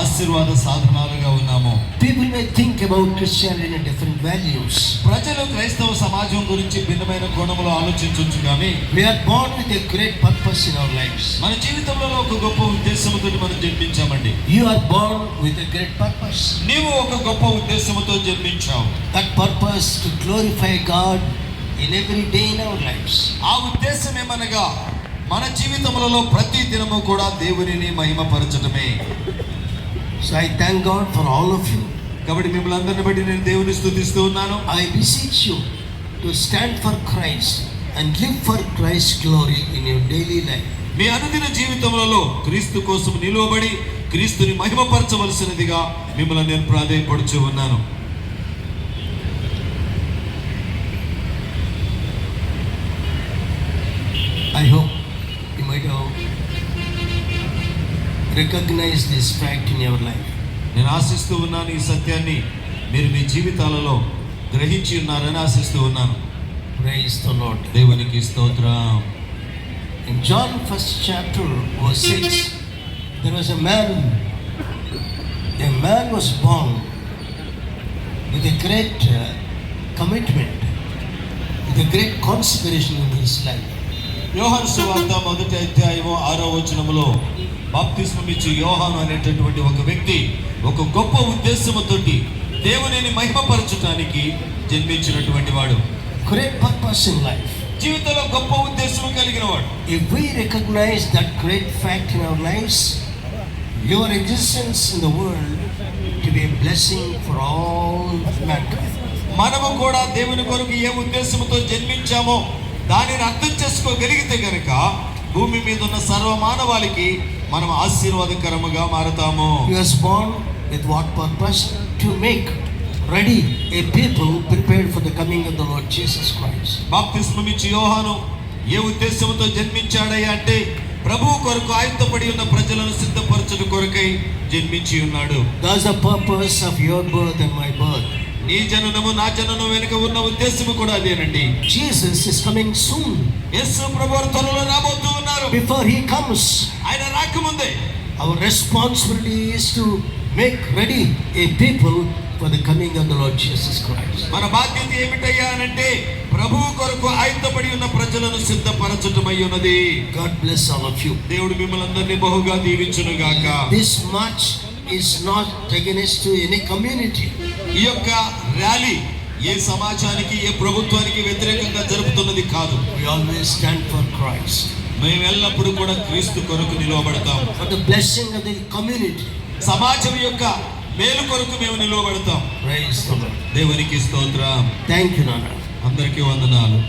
ఆశీర్వాద సాధనాలుగా ఉన్నాము. People may think about Christianity in different values. ప్రజలు క్రైస్తవ సమాజం గురించి భిన్నమైన కోణంలో ఆలోచించవచ్చు కానీ We are born with a great purpose in our lives. మన జీవితంలో ఒక గొప్ప ఉద్దేశంతో మనం జన్మించామండి. You are born with a great purpose. నీవు ఒక గొప్ప ఉద్దేశంతో జన్మించావు. That purpose to glorify God in every day in our lives. ఆ ఉద్దేశం ఏమనగా మన జీవితములలో ప్రతి దినము కూడా దేవునిని మహిమపరచడమే. So I thank God for all of you. కాబట్టి మిమ్మల్ని అందరిని బట్టి నేను దేవుని స్తుతిస్తూ ఉన్నాను. I beseech you to stand for Christ and live for Christ's glory in your daily life. మీ అనుదిన జీవితములలో క్రీస్తు కోసం నిలువబడి క్రీస్తుని మహిమపరచవలసినదిగా మిమ్మల్ని నేను ప్రాధేయపడుచు ఉన్నాను. I hope you might have recognized this fact in your life. నేను ఆశిస్తూ ఉన్నాను ఈ సత్యాన్ని మీరు మీ జీవితాలలో గ్రహించి ఉన్నారని ఆశిస్తూ ఉన్నాను. Praise the Lord. దేవునికి స్తోత్రం. In John 1st chapter verse 6, there was a man was born with a great commitment, with a great consecration in his life. యోహాను సువార్త 1వ అధ్యాయము 6వ వచనములో బాప్తిస్మం ఇచ్చు యోహాను అనేటటువంటి ఒక వ్యక్తి ఒక గొప్ప ఉద్దేశముతోటి దేవునిని మహిమపరచడానికి జన్మించినటువంటి వాడు. Great purpose in life. జీవితంలో గొప్ప ఉద్దేశం కలిగిన వాడు. If we recognize that great fact in our lives, your existence in the world to be a blessing for all mankind. మనము కూడా దేవుని కొరకు ఏ ఉద్దేశంతో జన్మించామో దానిని అర్థం చేసుకోగలిగితే గనుక భూమి మీద ఉన్న సర్వ మానవాళికి మనం ఆశీర్వాదకరముగా మారతాము. He was born with what purpose? To make ready a people prepared for the coming of the Lord Jesus Christ. బాప్తిస్మం ఇచ్చి యోహాను ఏ ఉద్దేశంతో జన్మించాడయ్యా అంటే ప్రభువు కొరకు ఆయుధపడి ఉన్న ప్రజలను సిద్ధపరచుట కొరకై జన్మించి ఉన్నాడు. That's the purpose of your birth and my birth. నీ జననము నా జననం వెనుక ఉన్న ఉద్దేశము కూడా అదేనండి. Jesus is coming soon. యేసు ప్రభువు త్వరలో రాబోతూ ఉన్నారు. Before he comes, ఆయన రాకముందే our responsibility is to make ready a people for the coming of the Lord Jesus Christ. మన బాధ్యత ఏమిటయ్యా అంటే ప్రభువు కొరకు ఆయుధపడి ఉన్న ప్రజలను సిద్ధపరచటమై ఉన్నది. God bless all of you. దేవుడు మిమ్మల్ని అందరినీ బహుగా దీవించును గాక. This march is not against to any community. ఈ యొక్క ర్యాలీ ఏ సమాజానికి ఏ ప్రభుత్వానికి వ్యతిరేకంగా జరుపుతున్నది కాదు. We always stand for Christ. మేము ఎల్లప్పుడూ కూడా క్రీస్తు కొరకు నిలవబడతాం. For the blessing of the community. సమాజం యొక్క మేలు కొరకు మేము నిలవబడతాం. Praise the Lord. దేవునికి స్తోత్రం. Thank you, Nana. అందరికీ వందనాలు.